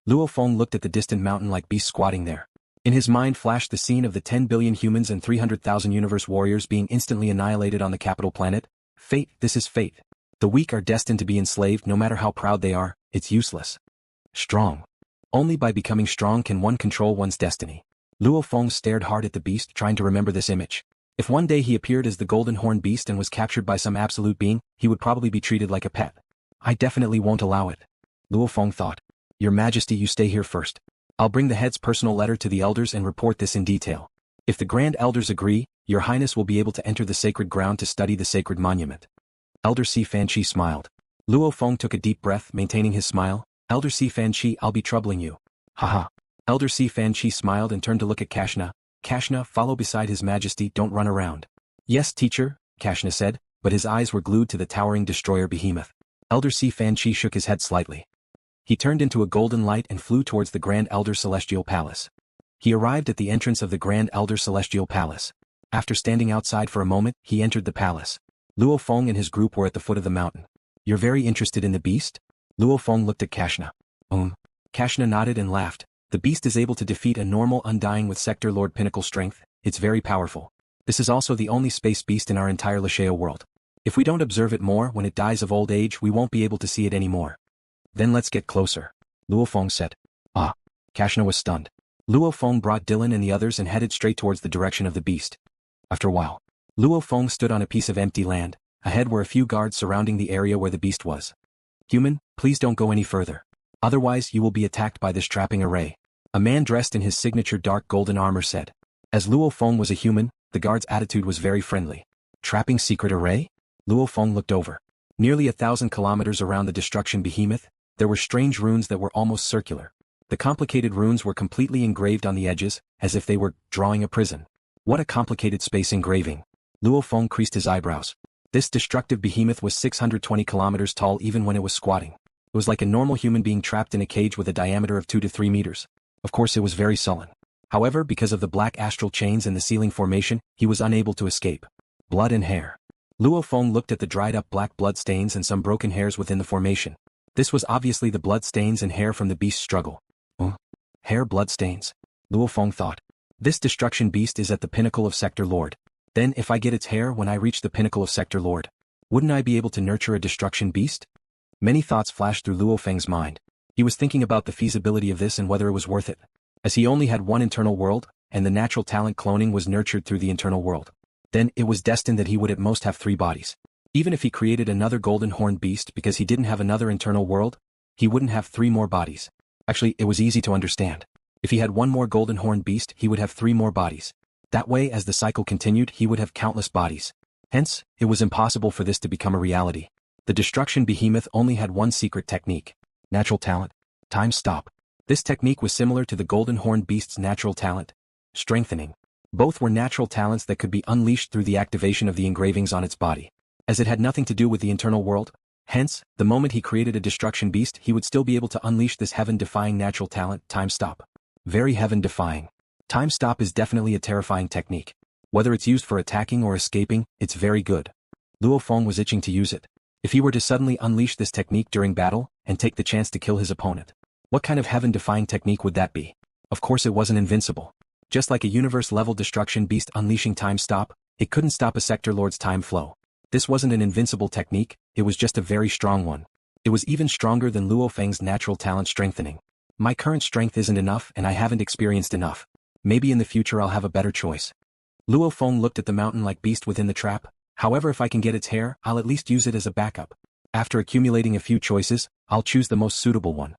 Luo Feng looked at the distant mountain-like beast squatting there. In his mind flashed the scene of the 10 billion humans and 300,000 universe warriors being instantly annihilated on the capital planet. Fate, this is fate. The weak are destined to be enslaved no matter how proud they are, it's useless. Strong. Only by becoming strong can one control one's destiny. Luo Feng stared hard at the beast, trying to remember this image. If one day he appeared as the golden horn beast and was captured by some absolute being, he would probably be treated like a pet. I definitely won't allow it. Luo Feng thought. Your Majesty, you stay here first. I'll bring the head's personal letter to the elders and report this in detail. If the Grand Elders agree, Your Highness will be able to enter the sacred ground to study the sacred monument. Elder Si Fanqi smiled. Luo Feng took a deep breath, maintaining his smile. Elder Si Fanqi, I'll be troubling you. Haha. Elder Si Fanqi smiled and turned to look at Kashna. Kashna, follow beside His Majesty, don't run around. Yes, teacher, Kashna said, but his eyes were glued to the towering destroyer behemoth. Elder Si Fanqi shook his head slightly. He turned into a golden light and flew towards the Grand Elder Celestial Palace. He arrived at the entrance of the Grand Elder Celestial Palace. After standing outside for a moment, he entered the palace. Luo Feng and his group were at the foot of the mountain. You're very interested in the beast? Luo Feng looked at Kashna. Kashna nodded and laughed. The beast is able to defeat a normal undying with Sector Lord Pinnacle strength. It's very powerful. This is also the only space beast in our entire Lashao world. If we don't observe it more, when it dies of old age, we won't be able to see it anymore. Then let's get closer, Luo Feng said. Kashna was stunned. Luo Feng brought Dylan and the others and headed straight towards the direction of the beast. After a while, Luo Feng stood on a piece of empty land. Ahead were a few guards surrounding the area where the beast was. Human, please don't go any further. Otherwise you will be attacked by this trapping array. A man dressed in his signature dark golden armor said. As Luo Feng was a human, the guard's attitude was very friendly. Trapping secret array? Luo Feng looked over. Nearly 1,000 kilometers around the Destruction Behemoth, there were strange runes that were almost circular. The complicated runes were completely engraved on the edges, as if they were drawing a prison. What a complicated space engraving. Luo Feng creased his eyebrows. This destructive behemoth was 620 kilometers tall even when it was squatting. It was like a normal human being trapped in a cage with a diameter of 2 to 3 meters. Of course it was very sullen. However, because of the black astral chains and the ceiling formation, he was unable to escape. Blood and hair. Luo Feng looked at the dried up black blood stains and some broken hairs within the formation. This was obviously the blood stains and hair from the beast's struggle. Hair blood stains. Luo Feng thought. This destruction beast is at the pinnacle of Sector Lord. Then if I get its hair when I reach the pinnacle of Sector Lord, wouldn't I be able to nurture a destruction beast? Many thoughts flashed through Luo Feng's mind. He was thinking about the feasibility of this and whether it was worth it. As he only had one internal world, and the natural talent cloning was nurtured through the internal world. Then it was destined that he would at most have 3 bodies. Even if he created another golden horned beast because he didn't have another internal world, he wouldn't have 3 more bodies. Actually, it was easy to understand. If he had one more golden horned beast, he would have 3 more bodies. That way, as the cycle continued, he would have countless bodies. Hence, it was impossible for this to become a reality. The Destruction Behemoth only had one secret technique. Natural talent. Time stop. This technique was similar to the golden horned beast's natural talent. Strengthening. Both were natural talents that could be unleashed through the activation of the engravings on its body. As it had nothing to do with the internal world, hence, the moment he created a destruction beast, he would still be able to unleash this heaven-defying natural talent, time stop. Very heaven-defying. Time stop is definitely a terrifying technique. Whether it's used for attacking or escaping, it's very good. Luo Feng was itching to use it. If he were to suddenly unleash this technique during battle, and take the chance to kill his opponent, what kind of heaven-defying technique would that be? Of course it wasn't invincible. Just like a universe-level destruction beast unleashing time stop, it couldn't stop a Sector Lord's time flow. This wasn't an invincible technique, it was just a very strong one. It was even stronger than Luo Feng's natural talent strengthening. My current strength isn't enough and I haven't experienced enough. Maybe in the future I'll have a better choice. Luo Feng looked at the mountain-like beast within the trap. However, if I can get its hair, I'll at least use it as a backup. After accumulating a few choices, I'll choose the most suitable one.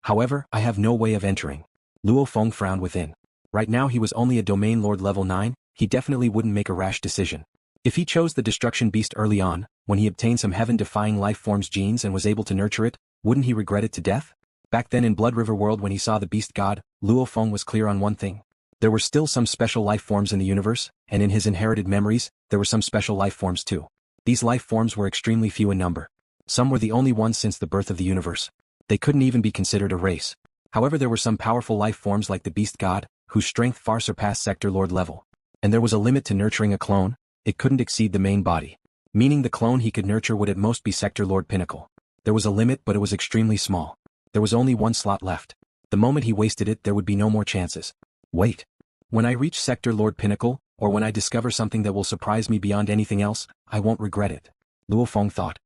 However, I have no way of entering. Luo Feng frowned within. Right now he was only a domain lord level 9, he definitely wouldn't make a rash decision. If he chose the destruction beast early on, when he obtained some heaven-defying life forms genes and was able to nurture it, wouldn't he regret it to death? Back then in Blood River World when he saw the beast god, Luo Feng was clear on one thing. There were still some special life forms in the universe, and in his inherited memories, there were some special life forms too. These life forms were extremely few in number. Some were the only ones since the birth of the universe. They couldn't even be considered a race. However, there were some powerful life forms like the beast god, whose strength far surpassed Sector Lord level. And there was a limit to nurturing a clone, it couldn't exceed the main body. Meaning the clone he could nurture would at most be Sector Lord Pinnacle. There was a limit but it was extremely small. There was only one slot left. The moment he wasted it, there would be no more chances. Wait. When I reach Sector Lord Pinnacle, or when I discover something that will surprise me beyond anything else, I won't regret it. Luo Feng thought.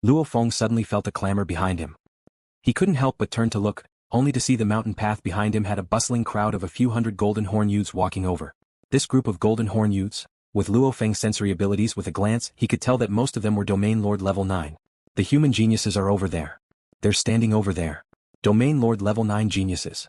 Luo Feng suddenly felt a clamor behind him. He couldn't help but turn to look, only to see the mountain path behind him had a bustling crowd of a few hundred golden horn youths walking over. This group of golden horn youths, with Luo Feng's sensory abilities, with a glance he could tell that most of them were Domain Lord level 9. The human geniuses are over there. They're standing over there. Domain Lord level 9 geniuses.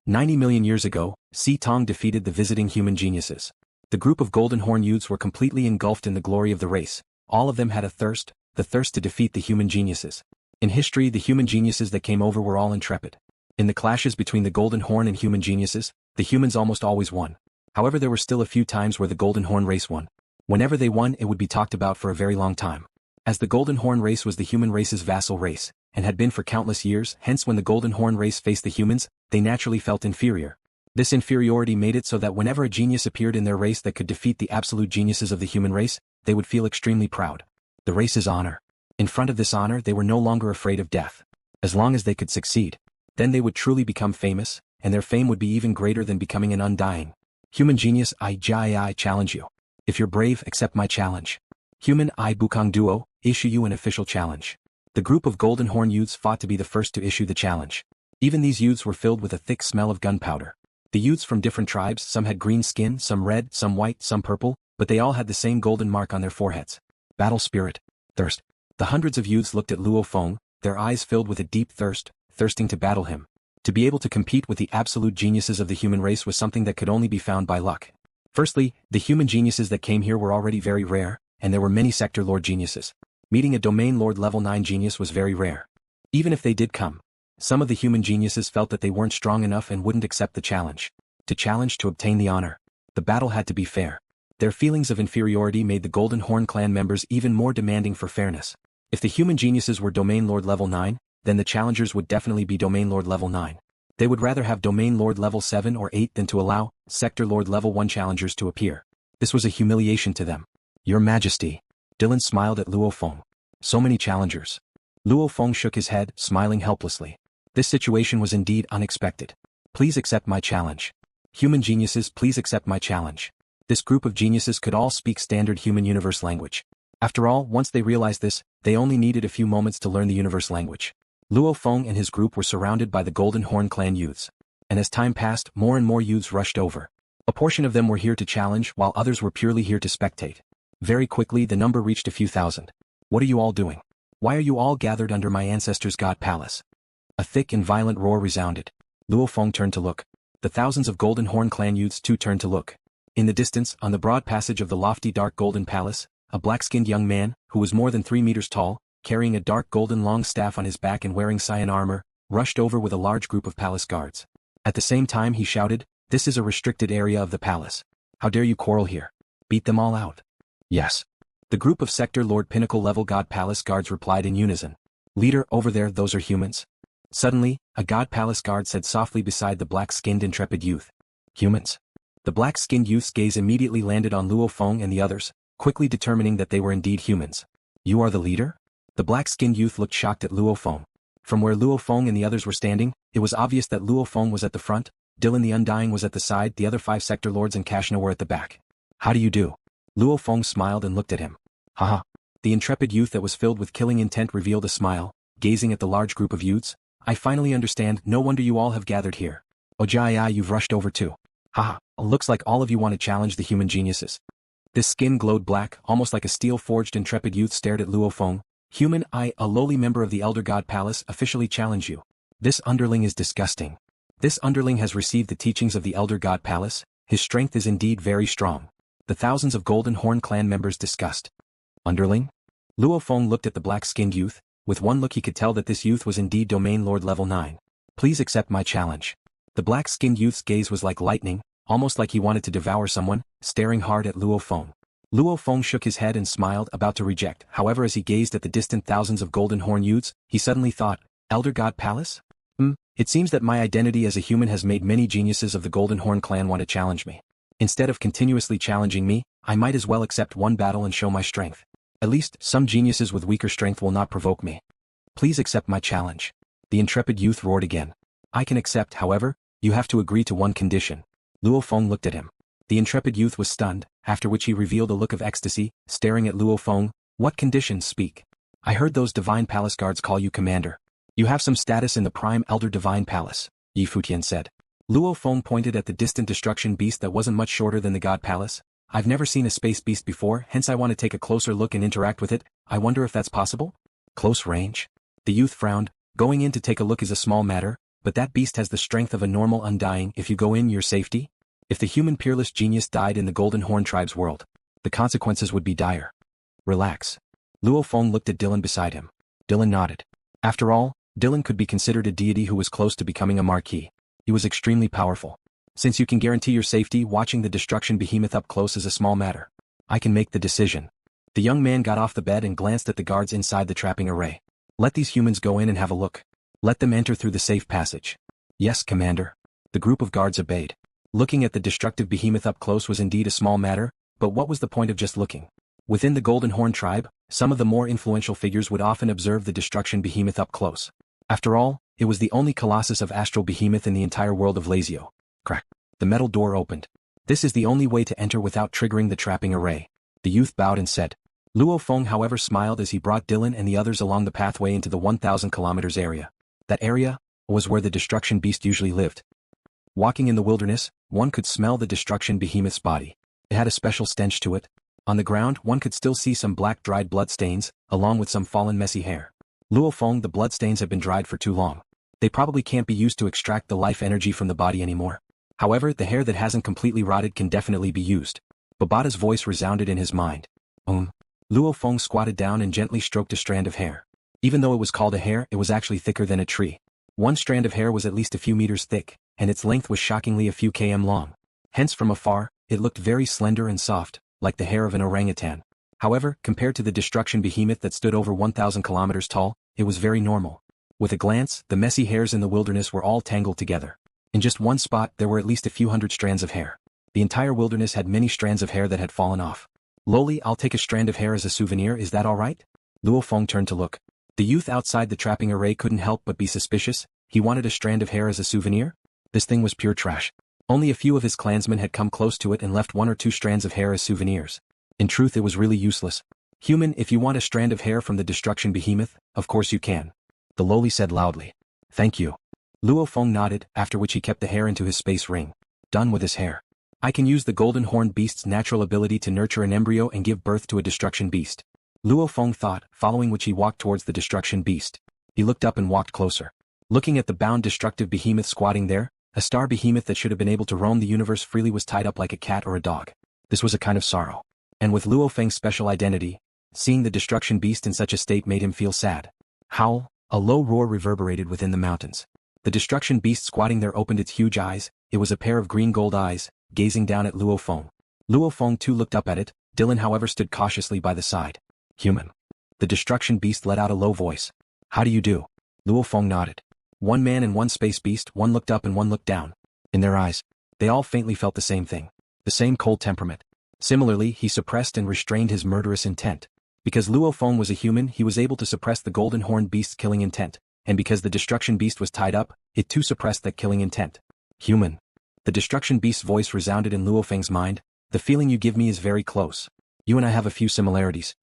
90 million years ago, Si Tong defeated the visiting human geniuses. The group of golden horn youths were completely engulfed in the glory of the race. All of them had a thirst, the thirst to defeat the human geniuses. In history, the human geniuses that came over were all intrepid. In the clashes between the golden horn and human geniuses, the humans almost always won. However, there were still a few times where the golden horn race won. Whenever they won, it would be talked about for a very long time. As the golden horn race was the human race's vassal race, and had been for countless years, hence when the golden horn race faced the humans, they naturally felt inferior. This inferiority made it so that whenever a genius appeared in their race that could defeat the absolute geniuses of the human race, they would feel extremely proud. The race's honor. In front of this honor, they were no longer afraid of death. As long as they could succeed, then they would truly become famous, and their fame would be even greater than becoming an undying. Human genius, I challenge you. If you're brave, accept my challenge. Human I Bukong Duo, issue you an official challenge. The group of golden horn youths fought to be the first to issue the challenge. Even these youths were filled with a thick smell of gunpowder. The youths from different tribes, some had green skin, some red, some white, some purple, but they all had the same golden mark on their foreheads. Battle spirit. Thirst. The hundreds of youths looked at Luo Feng, their eyes filled with a deep thirst, thirsting to battle him. To be able to compete with the absolute geniuses of the human race was something that could only be found by luck. Firstly, the human geniuses that came here were already very rare, and there were many Sector Lord geniuses. Meeting a Domain Lord level 9 genius was very rare. Even if they did come, some of the human geniuses felt that they weren't strong enough and wouldn't accept the challenge. To obtain the honor. The battle had to be fair. Their feelings of inferiority made the Golden Horn clan members even more demanding for fairness. If the human geniuses were Domain Lord level 9, then the challengers would definitely be Domain Lord level 9. They would rather have Domain Lord level 7 or 8 than to allow Sector Lord level 1 challengers to appear. This was a humiliation to them. Your Majesty. Dylan smiled at Luo Feng. So many challengers. Luo Feng shook his head, smiling helplessly. This situation was indeed unexpected. Please accept my challenge. Human geniuses, please accept my challenge. This group of geniuses could all speak standard human universe language. After all, once they realized this, they only needed a few moments to learn the universe language. Luo Feng and his group were surrounded by the Golden Horn clan youths. And as time passed, more and more youths rushed over. A portion of them were here to challenge, while others were purely here to spectate. Very quickly, the number reached a few thousand. What are you all doing? Why are you all gathered under my ancestors' god palace? A thick and violent roar resounded. Luo Feng turned to look. The thousands of Golden Horn clan youths too turned to look. In the distance, on the broad passage of the lofty dark golden palace, a black-skinned young man, who was more than 3 meters tall, carrying a dark golden long staff on his back and wearing cyan armor, rushed over with a large group of palace guards. At the same time he shouted, "This is a restricted area of the palace. How dare you quarrel here? Beat them all out." Yes. The group of Sector Lord Pinnacle level God Palace guards replied in unison. "Leader, over there, those are humans." Suddenly, a God Palace guard said softly beside the black-skinned intrepid youth. "Humans?" The black-skinned youth's gaze immediately landed on Luo Feng and the others, quickly determining that they were indeed humans. "You are the leader?" The black-skinned youth looked shocked at Luo Feng. From where Luo Feng and the others were standing, it was obvious that Luo Feng was at the front, Dylan the Undying was at the side, the other 5 Sector Lords and Kashna were at the back. "How do you do?" Luo Feng smiled and looked at him. Haha. The intrepid youth that was filled with killing intent revealed a smile, gazing at the large group of youths. "I finally understand, no wonder you all have gathered here. Ojai, you've rushed over too. Haha, looks like all of you want to challenge the human geniuses." This skin glowed black, almost like a steel-forged intrepid youth stared at Luo Feng. "Human, I, a lowly member of the Elder God Palace, officially challenge you. This underling is disgusting. This underling has received the teachings of the Elder God Palace, his strength is indeed very strong." The thousands of Golden Horn clan members discussed. Underling? Luo Feng looked at the black-skinned youth. With one look he could tell that this youth was indeed Domain Lord level 9. "Please accept my challenge." The black-skinned youth's gaze was like lightning, almost like he wanted to devour someone, staring hard at Luo Feng. Luo Feng shook his head and smiled, about to reject. However, as he gazed at the distant thousands of Golden Horn youths, he suddenly thought, Elder God Palace? It seems that my identity as a human has made many geniuses of the Golden Horn clan want to challenge me. Instead of continuously challenging me, I might as well accept one battle and show my strength. At least, some geniuses with weaker strength will not provoke me. Please accept my challenge. The intrepid youth roared again. I can accept, however, you have to agree to one condition. Luo Feng looked at him. The intrepid youth was stunned, after which he revealed a look of ecstasy, staring at Luo Feng. What conditions? Speak. I heard those divine palace guards call you commander. You have some status in the prime elder divine palace, Yi Futian said. Luo Feng pointed at the distant destruction beast that wasn't much shorter than the god palace. I've never seen a space beast before, hence I want to take a closer look and interact with it. I wonder if that's possible? Close range? The youth frowned. Going in to take a look is a small matter, but that beast has the strength of a normal undying. If you go in, your safety? If the human peerless genius died in the Golden Horn tribe's world, the consequences would be dire. Relax. Luo Feng looked at Dylan beside him. Dylan nodded. After all, Dylan could be considered a deity who was close to becoming a marquis. He was extremely powerful. Since you can guarantee your safety, watching the Destruction Behemoth up close is a small matter. I can make the decision. The young man got off the bed and glanced at the guards inside the trapping array. Let these humans go in and have a look. Let them enter through the safe passage. Yes, Commander. The group of guards obeyed. Looking at the destructive behemoth up close was indeed a small matter, but what was the point of just looking? Within the Golden Horn tribe, some of the more influential figures would often observe the Destruction Behemoth up close. After all, it was the only colossus of astral behemoth in the entire world of Lazio. Crack. The metal door opened. This is the only way to enter without triggering the trapping array. The youth bowed and said. Luo Feng however smiled as he brought Dylan and the others along the pathway into the 1,000 kilometers area. That area was where the destruction beast usually lived. Walking in the wilderness, one could smell the destruction behemoth's body. It had a special stench to it. On the ground, one could still see some black dried blood stains, along with some fallen messy hair. Luo Feng, the bloodstains have been dried for too long. They probably can't be used to extract the life energy from the body anymore. However, the hair that hasn't completely rotted can definitely be used. Babata's voice resounded in his mind. Luo Feng squatted down and gently stroked a strand of hair. Even though it was called a hair, it was actually thicker than a tree. One strand of hair was at least a few meters thick, and its length was shockingly a few km long. Hence from afar, it looked very slender and soft, like the hair of an orangutan. However, compared to the destruction behemoth that stood over 1,000 kilometers tall, it was very normal. With a glance, the messy hairs in the wilderness were all tangled together. In just one spot there were at least a few hundred strands of hair. The entire wilderness had many strands of hair that had fallen off. Lowly, I'll take a strand of hair as a souvenir, is that alright? Luo Feng turned to look. The youth outside the trapping array couldn't help but be suspicious. He wanted a strand of hair as a souvenir? This thing was pure trash. Only a few of his clansmen had come close to it and left 1 or 2 strands of hair as souvenirs. In truth, it was really useless. Human, if you want a strand of hair from the destruction behemoth, of course you can. The lowly said loudly. Thank you. Luo Feng nodded, after which he kept the hair into his space ring. Done with his hair. I can use the golden horn beast's natural ability to nurture an embryo and give birth to a destruction beast. Luo Feng thought, following which he walked towards the destruction beast. He looked up and walked closer. Looking at the bound destructive behemoth squatting there, a star behemoth that should have been able to roam the universe freely was tied up like a cat or a dog. This was a kind of sorrow. And with Luo Feng's special identity, seeing the destruction beast in such a state made him feel sad. Howl, a low roar reverberated within the mountains. The destruction beast squatting there opened its huge eyes. It was a pair of green gold eyes, gazing down at Luo Feng. Luo Feng too looked up at it. Dylan however stood cautiously by the side. Human. The destruction beast let out a low voice. How do you do? Luo Feng nodded. One man and one space beast, one looked up and one looked down. In their eyes, they all faintly felt the same thing. The same cold temperament. Similarly, he suppressed and restrained his murderous intent. Because Luo Feng was a human, he was able to suppress the golden horn beast's killing intent. And because the destruction beast was tied up, it too suppressed that killing intent. Human. The destruction beast's voice resounded in Luo Feng's mind. The feeling you give me is very close. You and I have a few similarities.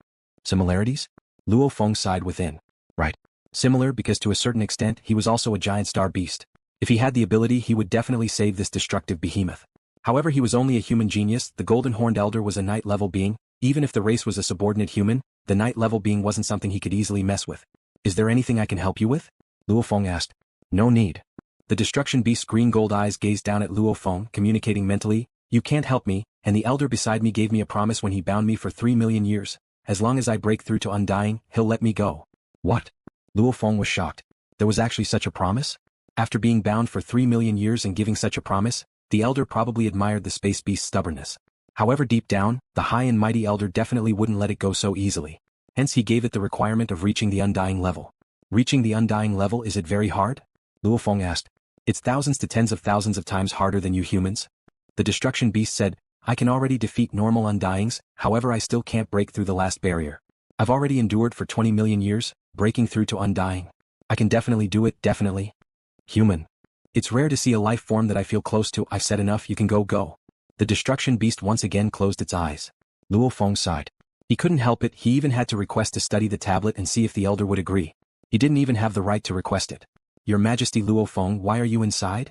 Similarities? Luo Feng sighed within. Right. Similar because to a certain extent he was also a giant star beast. If he had the ability he would definitely save this destructive behemoth. However, he was only a human genius. The golden horned elder was a night level being. Even if the race was a subordinate human, the night level being wasn't something he could easily mess with. Is there anything I can help you with? Luo Feng asked. No need. The destruction beast's green gold eyes gazed down at Luo Feng, communicating mentally. You can't help me, and the elder beside me gave me a promise when he bound me for 3 million years. As long as I break through to undying, he'll let me go. What? Luo Feng was shocked. There was actually such a promise? After being bound for 3 million years and giving such a promise, the elder probably admired the space beast's stubbornness. However, deep down, the high and mighty elder definitely wouldn't let it go so easily. Hence he gave it the requirement of reaching the undying level. Reaching the undying level, is it very hard? Luo Feng asked. It's thousands to tens of thousands of times harder than you humans. The destruction beast said, I can already defeat normal undyings, however I still can't break through the last barrier. I've already endured for 20 million years, breaking through to undying. I can definitely do it, definitely. Human. It's rare to see a life form that I feel close to. I've said enough, you can go. The destruction beast once again closed its eyes. Luo Feng sighed. He couldn't help it, he even had to request to study the tablet and see if the elder would agree. He didn't even have the right to request it. Your Majesty Luo Feng, why are you inside?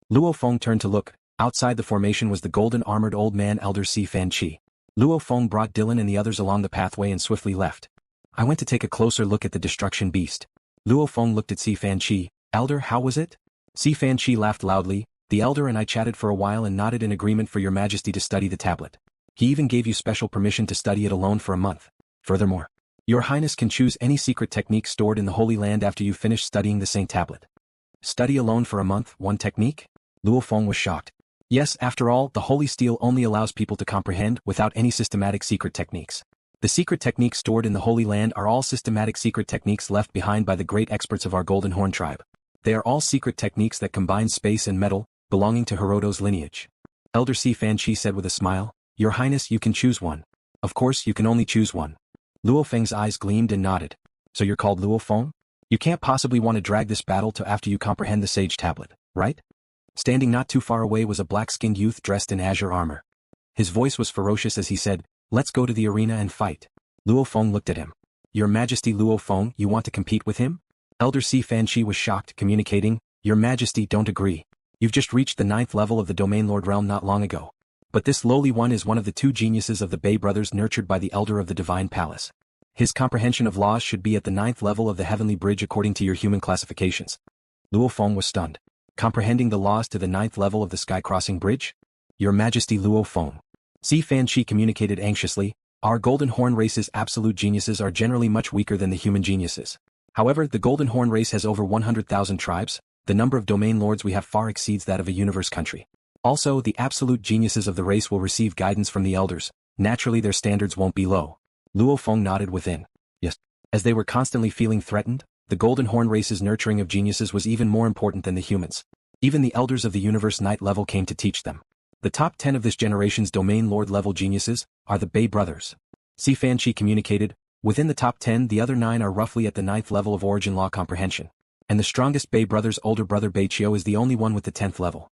Luo Feng turned to look. Outside the formation was the golden-armored old man Elder Si Fan Chi. Luo Feng brought Dylan and the others along the pathway and swiftly left. I went to take a closer look at the destruction beast. Luo Feng looked at Si Fan Chi. Elder, how was it? Si Fan Chi laughed loudly. The elder and I chatted for a while and nodded in agreement for your majesty to study the tablet. He even gave you special permission to study it alone for a month. Furthermore, your highness can choose any secret technique stored in the Holy Land after you finish studying the same tablet. Study alone for a month, one technique? Luo Feng was shocked. Yes, after all, the Holy Steel only allows people to comprehend without any systematic secret techniques. The secret techniques stored in the Holy Land are all systematic secret techniques left behind by the great experts of our Golden Horn tribe. They are all secret techniques that combine space and metal, belonging to Hiroto's lineage. Elder Si Fan Chi said with a smile, Your Highness, you can choose one. Of course, you can only choose one. LuoFeng's eyes gleamed and nodded. So you're called Luo Feng? You can't possibly want to drag this battle to after you comprehend the Sage Tablet, right? Standing not too far away was a black-skinned youth dressed in azure armor. His voice was ferocious as he said, Let's go to the arena and fight. Luo Feng looked at him. Your Majesty Luo Feng, you want to compete with him? Elder Si Fan Chi was shocked, communicating, Your Majesty, don't agree. You've just reached the 9th level of the Domain Lord realm not long ago. But this lowly one is one of the 2 geniuses of the Bei brothers nurtured by the Elder of the Divine Palace. His comprehension of laws should be at the 9th level of the Heavenly Bridge according to your human classifications. Luo Feng was stunned. Comprehending the laws to the 9th level of the Sky-Crossing Bridge? Your Majesty Luo Feng. Si Fan Chi communicated anxiously, Our Golden Horn race's absolute geniuses are generally much weaker than the human geniuses. However, the Golden Horn race has over 100,000 tribes, the number of domain lords we have far exceeds that of a universe country. Also, the absolute geniuses of the race will receive guidance from the elders, naturally their standards won't be low. Luo Feng nodded within. Yes. As they were constantly feeling threatened, the Golden Horn race's nurturing of geniuses was even more important than the humans. Even the elders of the universe 9th level came to teach them. The top 10 of this generation's domain lord level geniuses are the Bei brothers. Si Fan Chi communicated, within the top 10 the other 9 are roughly at the 9th level of origin law comprehension. And the strongest Bei brother's older brother Beichio is the only one with the 10th level.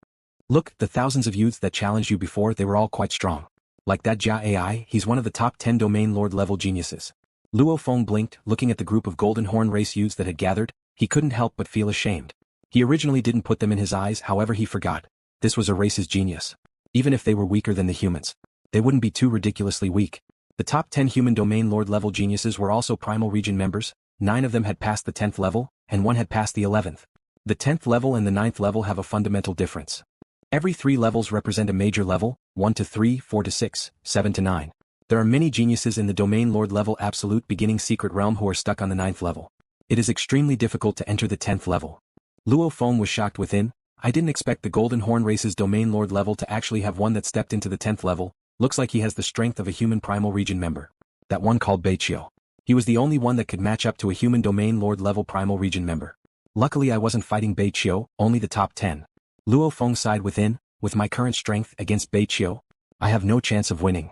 Look, the thousands of youths that challenged you before, they were all quite strong. Like that Jia AI, he's one of the top 10 domain lord level geniuses. Luo Feng blinked, looking at the group of Golden Horn race youths that had gathered, he couldn't help but feel ashamed. He originally didn't put them in his eyes, however he forgot. This was a race's genius. Even if they were weaker than the humans, they wouldn't be too ridiculously weak. The top 10 human domain lord level geniuses were also primal region members, 9 of them had passed the 10th level, and 1 had passed the 11th. The 10th level and the 9th level have a fundamental difference. Every 3 levels represent a major level, 1 to 3, 4 to 6, 7 to 9. There are many geniuses in the domain lord level absolute beginning secret realm who are stuck on the 9th level. It is extremely difficult to enter the 10th level. Luo Feng was shocked within, I didn't expect the Golden Horn race's domain lord level to actually have one that stepped into the 10th level, looks like he has the strength of a human primal region member. That one called Beichio. He was the only one that could match up to a human domain lord level primal region member. Luckily I wasn't fighting Beichio, only the top 10. Luo Feng sighed within, with my current strength against Beichio, I have no chance of winning.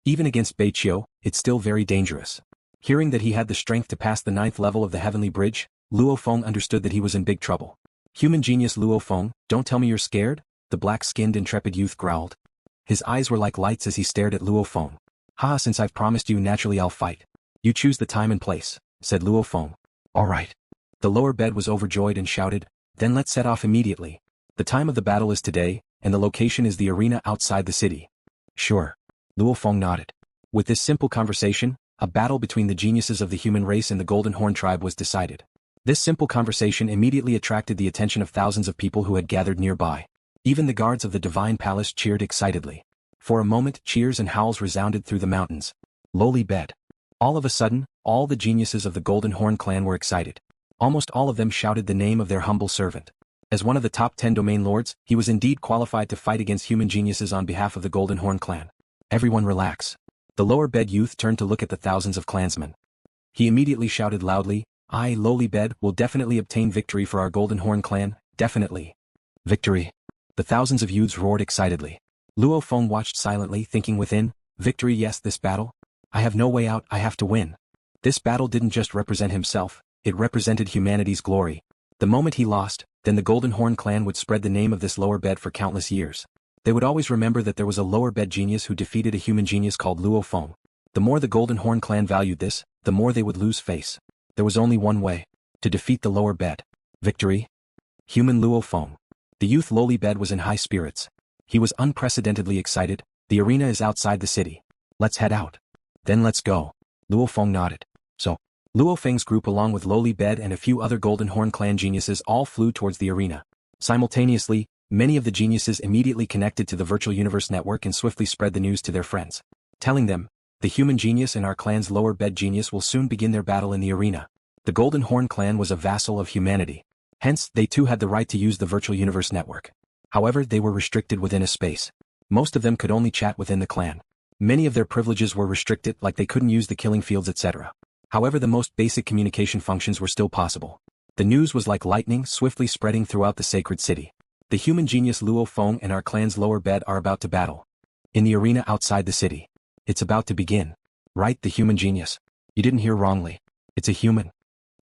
Even against Beichio, it's still very dangerous. Hearing that he had the strength to pass the 9th level of the Heavenly Bridge, Luo Feng understood that he was in big trouble. Human genius Luo Feng, don't tell me you're scared? The black-skinned intrepid youth growled. His eyes were like lights as he stared at Luo Feng. Ha, since I've promised you, naturally I'll fight. You choose the time and place, said Luo Feng. All right. The lower bed was overjoyed and shouted, then let's set off immediately. The time of the battle is today, and the location is the arena outside the city. Sure. Luo Feng nodded. With this simple conversation, a battle between the geniuses of the human race and the Golden Horn tribe was decided. This simple conversation immediately attracted the attention of thousands of people who had gathered nearby. Even the guards of the Divine Palace cheered excitedly. For a moment, cheers and howls resounded through the mountains. Lowly bed. All of a sudden, all the geniuses of the Golden Horn clan were excited. Almost all of them shouted the name of their humble servant. As one of the top 10 domain lords, he was indeed qualified to fight against human geniuses on behalf of the Golden Horn clan. Everyone relax. The lower bed youth turned to look at the thousands of clansmen. He immediately shouted loudly, I, Lowly Bed, will definitely obtain victory for our Golden Horn clan, definitely. Victory. The thousands of youths roared excitedly. Luo Feng watched silently, thinking within, victory, yes, this battle? I have no way out, I have to win. This battle didn't just represent himself, it represented humanity's glory. The moment he lost, then the Golden Horn clan would spread the name of this lower bed for countless years. They would always remember that there was a lower bed genius who defeated a human genius called Luo Feng. The more the Golden Horn clan valued this, the more they would lose face. There was only one way. To defeat the lower bed. Victory? Human Luo Feng. The youth lowly bed was in high spirits. He was unprecedentedly excited. The arena is outside the city. Let's head out. Then let's go. Luo Feng nodded. So, Luo Feng's group along with lowly bed and a few other Golden Horn clan geniuses all flew towards the arena. Simultaneously, many of the geniuses immediately connected to the virtual universe network and swiftly spread the news to their friends, telling them, the human genius and our clan's lower bed genius will soon begin their battle in the arena. The Golden Horn clan was a vassal of humanity. Hence, they too had the right to use the virtual universe network. However, they were restricted within a space. Most of them could only chat within the clan. Many of their privileges were restricted, like they couldn't use the killing fields, etc. However, the most basic communication functions were still possible. The news was like lightning, swiftly spreading throughout the sacred city. The human genius Luo Feng and our clan's lower bed are about to battle. In the arena outside the city. It's about to begin. Right, the human genius. You didn't hear wrongly. It's a human.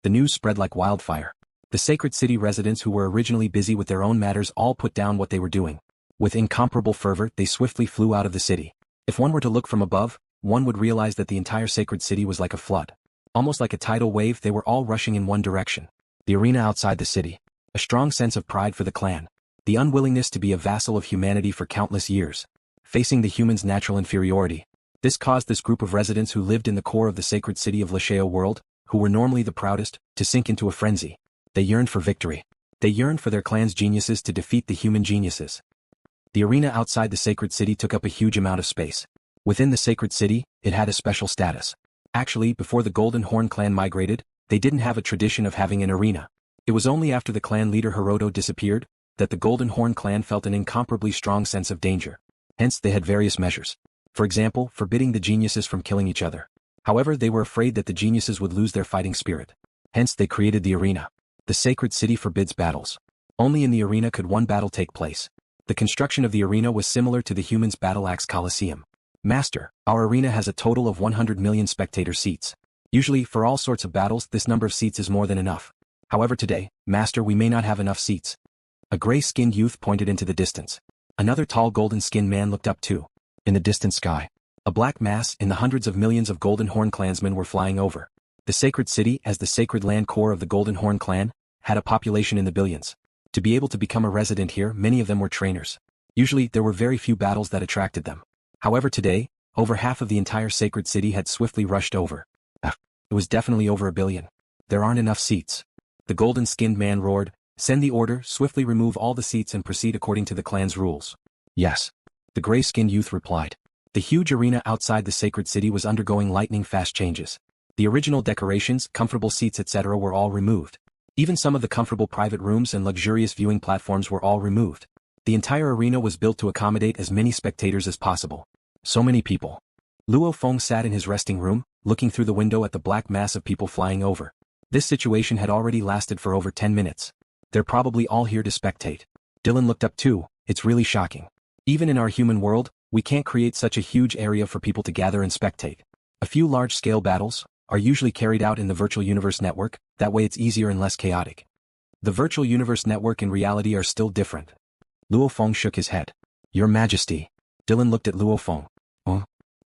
The news spread like wildfire. The sacred city residents who were originally busy with their own matters all put down what they were doing. With incomparable fervor, they swiftly flew out of the city. If one were to look from above, one would realize that the entire sacred city was like a flood. Almost like a tidal wave, they were all rushing in one direction. The arena outside the city. A strong sense of pride for the clan. The unwillingness to be a vassal of humanity for countless years. Facing the humans' natural inferiority. This caused this group of residents who lived in the core of the sacred city of Lashao world, who were normally the proudest, to sink into a frenzy. They yearned for victory. They yearned for their clan's geniuses to defeat the human geniuses. The arena outside the sacred city took up a huge amount of space. Within the sacred city, it had a special status. Actually, before the Golden Horn clan migrated, they didn't have a tradition of having an arena. It was only after the clan leader Hiroto disappeared, that the Golden Horn clan felt an incomparably strong sense of danger. Hence, they had various measures. For example, forbidding the geniuses from killing each other. However, they were afraid that the geniuses would lose their fighting spirit. Hence, they created the arena. The sacred city forbids battles. Only in the arena could one battle take place. The construction of the arena was similar to the humans' battle axe Colosseum. Master, our arena has a total of 100 million spectator seats. Usually, for all sorts of battles, this number of seats is more than enough. However today, Master, we may not have enough seats. A gray-skinned youth pointed into the distance. Another tall golden-skinned man looked up too. In the distant sky, a black mass in the hundreds of millions of Golden Horn clansmen were flying over. The sacred city, as the sacred land core of the Golden Horn clan, had a population in the billions. To be able to become a resident here, many of them were trainers. Usually, there were very few battles that attracted them. However today, over half of the entire sacred city had swiftly rushed over. It was definitely over 1 billion. There aren't enough seats. The golden-skinned man roared, send the order, swiftly remove all the seats and proceed according to the clan's rules. Yes. The gray-skinned youth replied. The huge arena outside the sacred city was undergoing lightning-fast changes. The original decorations, comfortable seats etc. were all removed. Even some of the comfortable private rooms and luxurious viewing platforms were all removed. The entire arena was built to accommodate as many spectators as possible. So many people. Luo Feng sat in his resting room, looking through the window at the black mass of people flying over. This situation had already lasted for over 10 minutes. They're probably all here to spectate. Dylan looked up too. It's really shocking. Even in our human world, we can't create such a huge area for people to gather and spectate. A few large-scale battles are usually carried out in the virtual universe network, that way it's easier and less chaotic. The virtual universe network and reality are still different. Luo Feng shook his head. Your Majesty. Dylan looked at Luo Feng.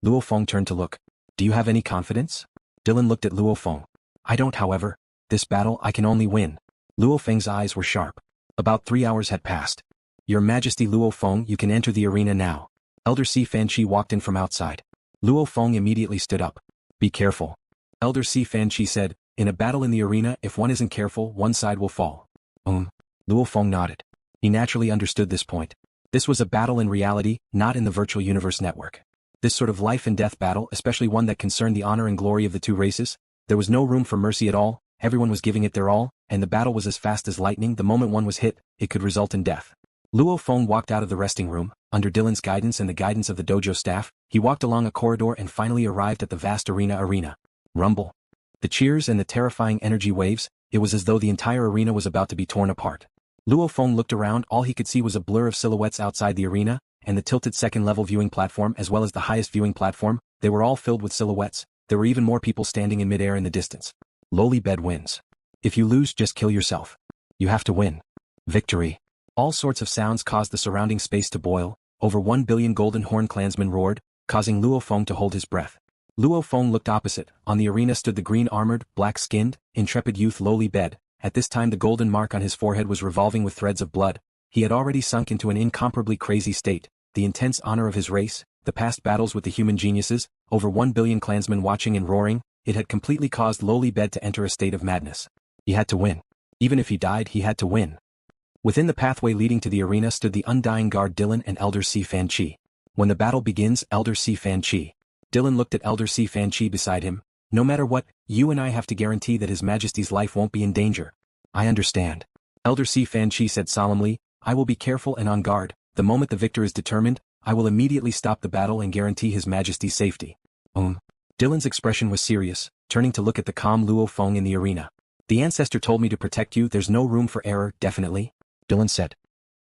Luo Feng turned to look. Do you have any confidence? Dylan looked at Luo Feng. I don't, however. This battle I can only win. Luo Feng's eyes were sharp. About 3 hours had passed. Your Majesty Luo Feng, you can enter the arena now. Elder Si Fanqi walked in from outside. Luo Feng immediately stood up. Be careful. Elder Si Fanqi said, in a battle in the arena, if one isn't careful, one side will fall. Luo Feng nodded. He naturally understood this point. This was a battle in reality, not in the virtual universe network. This sort of life and death battle, especially one that concerned the honor and glory of the two races, there was no room for mercy at all, everyone was giving it their all, and the battle was as fast as lightning. The moment one was hit, it could result in death. Luo Feng walked out of the resting room, under Dylan's guidance and the guidance of the dojo staff. He walked along a corridor and finally arrived at the vast arena. Rumble. The cheers and the terrifying energy waves, it was as though the entire arena was about to be torn apart. Luo Feng looked around, all he could see was a blur of silhouettes outside the arena, and the tilted second-level viewing platform as well as the highest viewing platform, they were all filled with silhouettes. There were even more people standing in midair in the distance. Lowly bed wins. If you lose, just kill yourself. You have to win. Victory. All sorts of sounds caused the surrounding space to boil. Over 1 billion golden horn clansmen roared, causing Luo Feng to hold his breath. Luo Feng looked opposite. On the arena stood the green-armored, black-skinned, intrepid youth lowly bed. At this time the golden mark on his forehead was revolving with threads of blood. He had already sunk into an incomparably crazy state. The intense honor of his race, the past battles with the human geniuses, over 1 billion clansmen watching and roaring, it had completely caused lowly bed to enter a state of madness. He had to win. Even if he died, he had to win. Within the pathway leading to the arena stood the undying guard Dylan and Elder Si Fan Chi. When the battle begins, Elder Si Fan Chi. Dylan looked at Elder Si Fan Chi beside him. No matter what, you and I have to guarantee that His Majesty's life won't be in danger. I understand. Elder Si Fan Chi said solemnly, I will be careful and on guard. The moment the victor is determined, I will immediately stop the battle and guarantee His Majesty's safety. Dylan's expression was serious, turning to look at the calm Luo Feng in the arena. The ancestor told me to protect you. There's no room for error, definitely, Dylan said.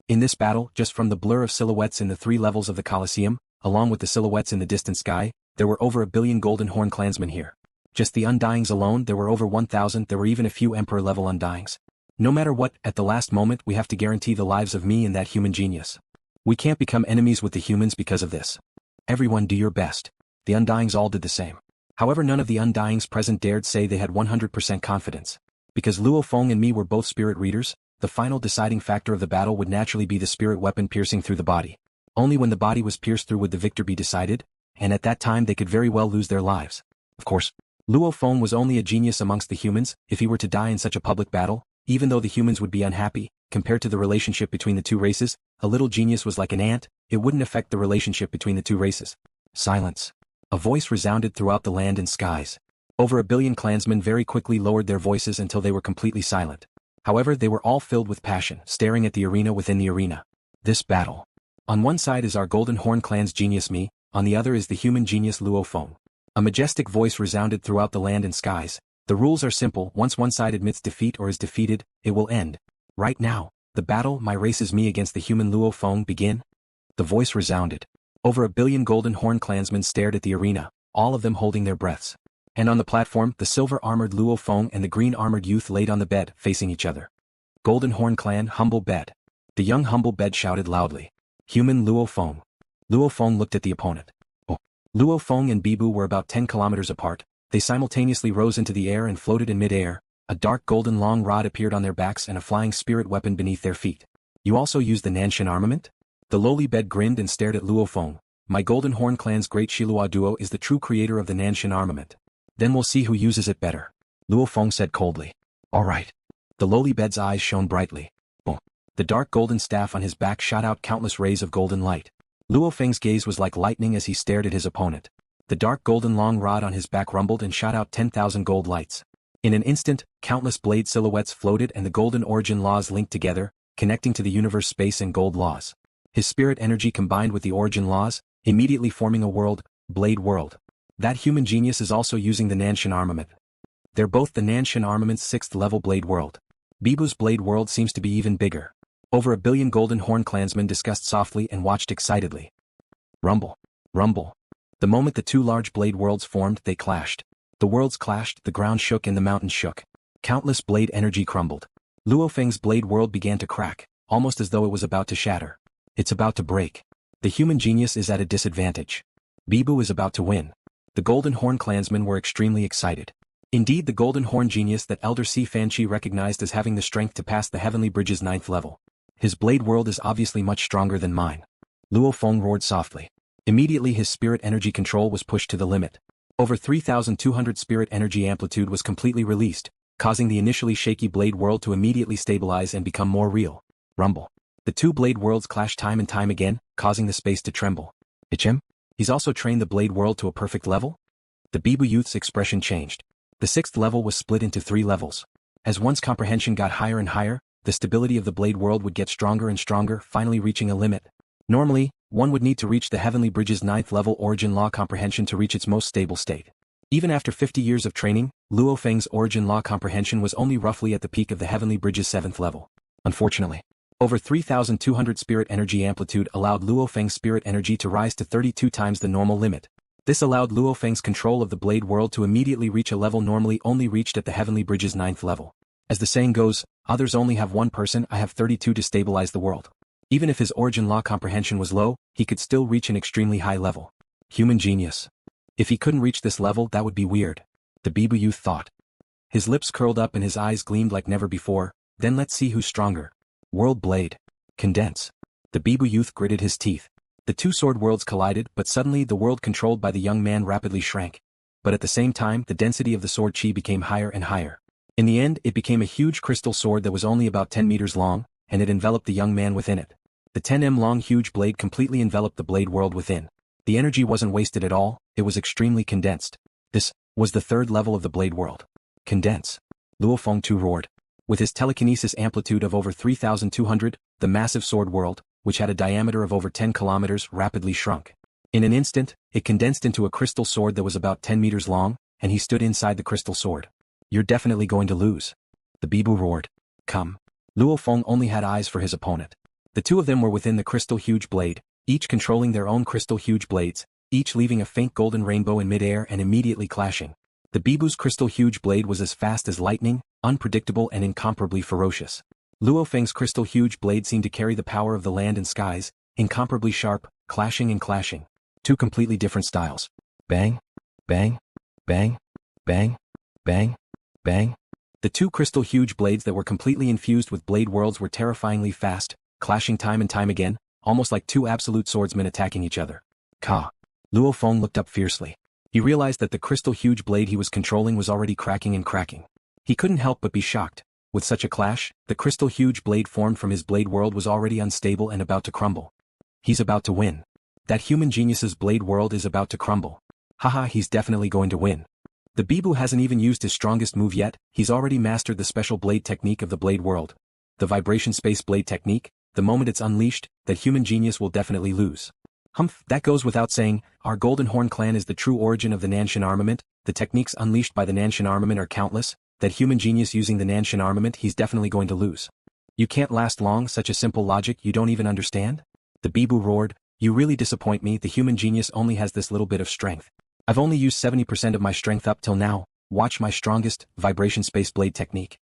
In this battle, just from the blur of silhouettes in the 3 levels of the Colosseum, along with the silhouettes in the distant sky, there were over 1 billion golden horn clansmen here. Just the undyings alone, there were over 1,000. There were even a few emperor-level undyings. No matter what, at the last moment we have to guarantee the lives of me and that human genius. We can't become enemies with the humans because of this. Everyone do your best. The undyings all did the same. However, none of the undyings present dared say they had 100% confidence. Because Luo Feng and me were both spirit readers, the final deciding factor of the battle would naturally be the spirit weapon piercing through the body. Only when the body was pierced through would the victor be decided, and at that time they could very well lose their lives. Of course, Luo Feng was only a genius amongst the humans. If he were to die in such a public battle, even though the humans would be unhappy, compared to the relationship between the two races, a little genius was like an ant, it wouldn't affect the relationship between the two races. Silence. A voice resounded throughout the land and skies. Over 1 billion clansmen very quickly lowered their voices until they were completely silent. However, they were all filled with passion, staring at the arena within the arena. This battle. On one side is our Golden Horn clan's genius me, on the other is the human genius Luo Feng. A majestic voice resounded throughout the land and skies. The rules are simple. Once one side admits defeat or is defeated, it will end. Right now, the battle, my race is me against the human Luo Feng, begin? The voice resounded. Over 1 billion Golden Horn clansmen stared at the arena, all of them holding their breaths. And on the platform, the silver-armored Luo Feng and the green-armored youth laid on the bed, facing each other. Golden Horn clan, humble bed. The young humble bed shouted loudly. Human Luo Feng. Luo Feng looked at the opponent. Luo Feng and Beibu were about 10 kilometers apart. They simultaneously rose into the air and floated in mid-air. A dark golden long rod appeared on their backs and a flying spirit weapon beneath their feet. You also use the Nanshan armament? The lowly bed grinned and stared at Luo Feng. My Golden Horn clan's great Shilua duo is the true creator of the Nanshan armament. Then we'll see who uses it better. Luo Feng said coldly. All right. The lowly bed's eyes shone brightly. The dark golden staff on his back shot out countless rays of golden light. Luo Feng's gaze was like lightning as he stared at his opponent. The dark golden long rod on his back rumbled and shot out 10,000 gold lights. In an instant, countless blade silhouettes floated and the golden origin laws linked together, connecting to the universe space and gold laws. His spirit energy combined with the origin laws, immediately forming a world, Blade World. That human genius is also using the Nanshan armament. They're both the Nanshan armament's 6th level Blade World. Beibu's Blade World seems to be even bigger. Over 1 billion Golden Horn clansmen discussed softly and watched excitedly. Rumble. Rumble. The moment the two large blade worlds formed, they clashed. The worlds clashed, the ground shook and the mountains shook. Countless blade energy crumbled. LuoFeng's blade world began to crack, almost as though it was about to shatter. It's about to break. The human genius is at a disadvantage. Beibu is about to win. The Golden Horn clansmen were extremely excited. Indeed, the Golden Horn genius that Elder Si Fan Chi recognized as having the strength to pass the Heavenly Bridge's 9th level. His blade world is obviously much stronger than mine. Luo Feng roared softly. Immediately his spirit energy control was pushed to the limit. Over 3,200 spirit energy amplitude was completely released, causing the initially shaky blade world to immediately stabilize and become more real. Rumble. The two blade worlds clashed time and time again, causing the space to tremble. Him? He's also trained the blade world to a perfect level? The Beibu youth's expression changed. The 6th level was split into 3 levels. As one's comprehension got higher and higher, the stability of the blade world would get stronger and stronger, finally reaching a limit. Normally, one would need to reach the Heavenly Bridge's 9th level origin law comprehension to reach its most stable state. Even after 50 years of training, LuoFeng's origin law comprehension was only roughly at the peak of the Heavenly Bridge's 7th level. Unfortunately, over 3,200 spirit energy amplitude allowed LuoFeng's spirit energy to rise to 32 times the normal limit. This allowed LuoFeng's control of the blade world to immediately reach a level normally only reached at the Heavenly Bridge's 9th level. As the saying goes, Others only have one person, I have 32 to stabilize the world. Even if his origin law comprehension was low, he could still reach an extremely high level. Human genius. If he couldn't reach this level, that would be weird. The Beibu youth thought. His lips curled up and his eyes gleamed like never before. Then let's see who's stronger. World blade. Condense. The Beibu youth gritted his teeth. The two sword worlds collided, but suddenly the world controlled by the young man rapidly shrank. But at the same time, the density of the sword chi became higher and higher. In the end, it became a huge crystal sword that was only about 10 meters long, and it enveloped the young man within it. The 10 m long huge blade completely enveloped the blade world within. The energy wasn't wasted at all, it was extremely condensed. This was the third level of the blade world. Condense. LuoFeng too roared. With his telekinesis amplitude of over 3,200, the massive sword world, which had a diameter of over 10 kilometers, rapidly shrunk. In an instant, it condensed into a crystal sword that was about 10 meters long, and he stood inside the crystal sword. You're definitely going to lose. The Beibu roared. Come. LuoFeng only had eyes for his opponent. The two of them were within the crystal huge blade, each controlling their own crystal huge blades, each leaving a faint golden rainbow in midair and immediately clashing. The Beibu's crystal huge blade was as fast as lightning, unpredictable and incomparably ferocious. LuoFeng's crystal huge blade seemed to carry the power of the land and skies, incomparably sharp, clashing and clashing. Two completely different styles. Bang, bang, bang, bang, bang, bang. The two crystal huge blades that were completely infused with blade worlds were terrifyingly fast, clashing time and time again, almost like two absolute swordsmen attacking each other. Ka. LuoFeng looked up fiercely. He realized that the crystal huge blade he was controlling was already cracking and cracking. He couldn't help but be shocked. With such a clash, the crystal huge blade formed from his blade world was already unstable and about to crumble. He's about to win. That human genius's blade world is about to crumble. Haha, he's definitely going to win. The Beibu hasn't even used his strongest move yet, he's already mastered the special blade technique of the blade world. The vibration space blade technique, the moment it's unleashed, that human genius will definitely lose. Humph, that goes without saying, our Golden Horn clan is the true origin of the Nanshan armament, the techniques unleashed by the Nanshan armament are countless, that human genius using the Nanshan armament he's definitely going to lose. You can't last long, such a simple logic you don't even understand? The Beibu roared, you really disappoint me, the human genius only has this little bit of strength. I've only used 70% of my strength up till now, watch my strongest, vibration space blade technique.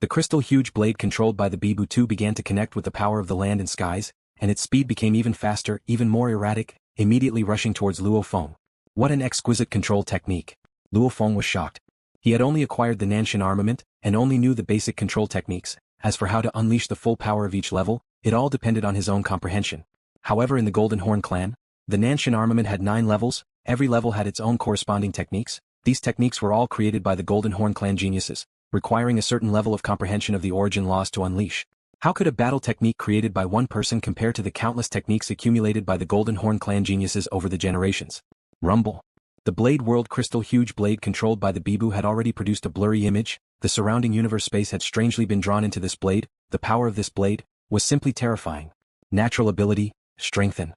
The crystal huge blade controlled by the Beibu 2 began to connect with the power of the land and skies, and its speed became even faster, even more erratic, immediately rushing towards Luo Feng. What an exquisite control technique. Luo Feng was shocked. He had only acquired the Nanshan armament, and only knew the basic control techniques. As for how to unleash the full power of each level, it all depended on his own comprehension. However, in the Golden Horn clan, the Nanshan armament had 9 levels, every level had its own corresponding techniques. These techniques were all created by the Golden Horn clan geniuses, requiring a certain level of comprehension of the origin laws to unleash. How could a battle technique created by one person compare to the countless techniques accumulated by the Golden Horn clan geniuses over the generations? Rumble. The blade world crystal huge blade controlled by the Beibu had already produced a blurry image, the surrounding universe space had strangely been drawn into this blade, the power of this blade was simply terrifying. Natural ability, strengthen.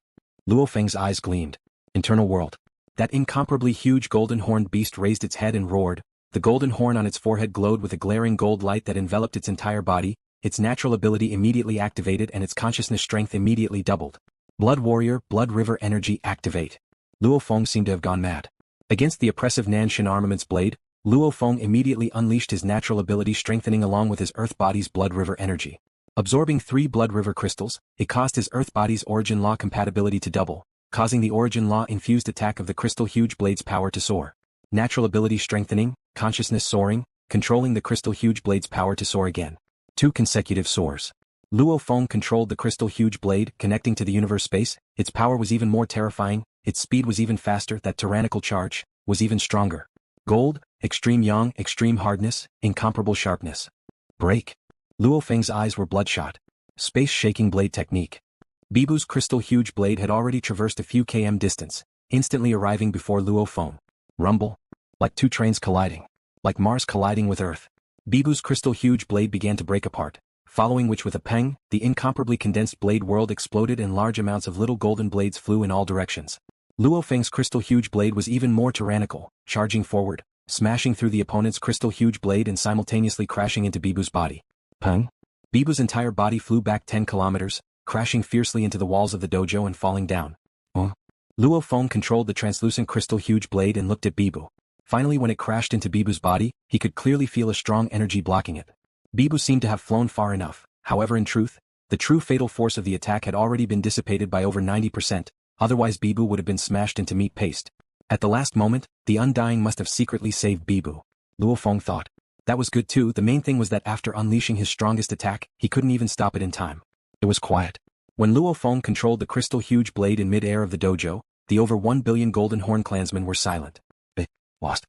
LuoFeng's eyes gleamed. Internal world. That incomparably huge golden horned beast raised its head and roared, the golden horn on its forehead glowed with a glaring gold light that enveloped its entire body, its natural ability immediately activated and its consciousness strength immediately doubled. Blood warrior, blood river energy activate. Luo Feng seemed to have gone mad. Against the oppressive Nanshan armament's blade, Luo Feng immediately unleashed his natural ability strengthening along with his earth body's blood river energy. Absorbing 3 blood river crystals, it caused his earth body's origin law compatibility to double, causing the origin law infused attack of the crystal huge blade's power to soar. Natural ability strengthening, consciousness soaring, controlling the crystal huge blade's power to soar again. 2 consecutive soars. Luo Feng controlled the crystal huge blade, connecting to the universe space, its power was even more terrifying, its speed was even faster, that tyrannical charge was even stronger. Gold, extreme yang, extreme hardness, incomparable sharpness. Break. Luo Feng's eyes were bloodshot. Space-shaking blade technique. Beibu's crystal huge blade had already traversed a few km distance, instantly arriving before Luo Feng. Rumble. Like 2 trains colliding. Like Mars colliding with Earth. Beibu's crystal huge blade began to break apart, following which with a pang, the incomparably condensed blade world exploded and large amounts of little golden blades flew in all directions. Luo Feng's crystal huge blade was even more tyrannical, charging forward, smashing through the opponent's crystal huge blade and simultaneously crashing into Beibu's body. Pang. Beibu's entire body flew back 10 kilometers, crashing fiercely into the walls of the dojo and falling down. Luo Feng controlled the translucent crystal huge blade and looked at Beibu. Finally, when it crashed into Beibu's body, he could clearly feel a strong energy blocking it. Beibu seemed to have flown far enough, however in truth, the true fatal force of the attack had already been dissipated by over 90%, otherwise Beibu would have been smashed into meat paste. At the last moment, the Undying must have secretly saved Beibu. Luo Feng thought. That was good too. The main thing was that after unleashing his strongest attack, he couldn't even stop it in time. It was quiet. When Luo Feng controlled the crystal huge blade in mid-air of the dojo, the over 1 billion golden horn clansmen were silent. Lost.